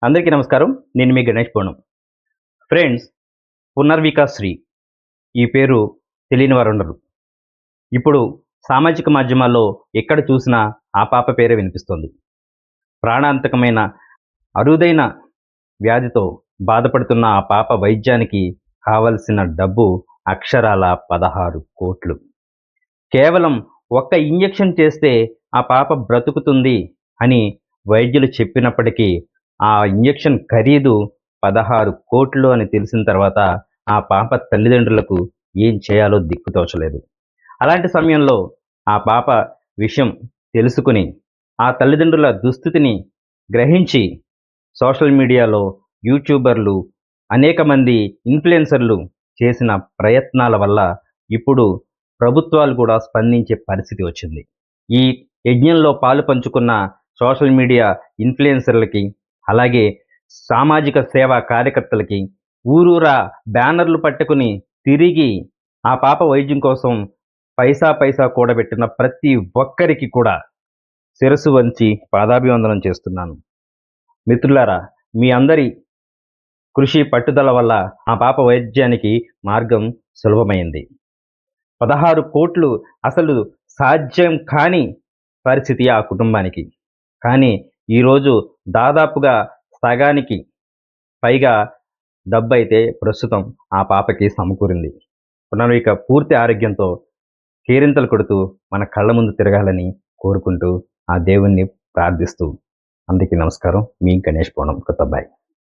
అందరికీ నమస్కారం. నేను మీ గణేష్ పూనం. ఫ్రెండ్స్, పునర్విక శ్రీ ఈ పేరు తెలియని వారుండరు. ఇప్పుడు సామాజిక మాధ్యమాల్లో ఎక్కడ చూసినా ఆ పాప పేరే వినిపిస్తోంది. ప్రాణాంతకమైన అరుదైన వ్యాధితో బాధపడుతున్న ఆ పాప వైద్యానికి కావలసిన డబ్బు అక్షరాల 16 కోట్లు. కేవలం ఒక్క ఇంజెక్షన్ చేస్తే ఆ పాప బ్రతుకుతుంది అని వైద్యులు చెప్పినప్పటికీ ఆ ఇంజెక్షన్ ఖరీదు 16 కోట్లు అని తెలిసిన తర్వాత ఆ పాప తల్లిదండ్రులకు ఏం చేయాలో దిక్కుతోచలేదు. అలాంటి సమయంలో ఆ పాప విషయం తెలుసుకుని ఆ తల్లిదండ్రుల దుస్థితిని గ్రహించి సోషల్ మీడియాలో యూట్యూబర్లు, అనేక మంది ఇన్ఫ్లుయెన్సర్లు చేసిన ప్రయత్నాల వల్ల ఇప్పుడు ప్రభుత్వాలు కూడా స్పందించే పరిస్థితి వచ్చింది. ఈ యజ్ఞంలో పాలు పంచుకున్న సోషల్ మీడియా ఇన్ఫ్లుయెన్సర్లకి, అలాగే సామాజిక సేవా కార్యకర్తలకి ఊరూరా బ్యానర్లు పట్టుకుని తిరిగి ఆ పాప వైద్యం కోసం పైసా కూడబెట్టిన ప్రతి ఒక్కరికి కూడా శిరస్సు వంచి పాదాభివందనం చేస్తున్నాను. మిత్రులారా, మీ అందరి కృషి పట్టుదల వల్ల ఆ పాప వైద్యానికి మార్గం సులభమైంది. 16 కోట్లు అసలు సాధ్యం కాని పరిస్థితి ఆ కుటుంబానికి. కానీ ఈరోజు దాదాపుగా సగానికి పైగా డబ్బైతే ప్రస్తుతం ఆ పాపకి సమకూరింది. పునర్విక పూర్తి ఆరోగ్యంతో కేరింతలు కొడుతూ మన కళ్ళ ముందు తిరగాలని కోరుకుంటూ ఆ దేవుణ్ణి ప్రార్థిస్తూ అందరికీ నమస్కారం. మీ గణేష్ పూనం కొత్తబ్బాయి.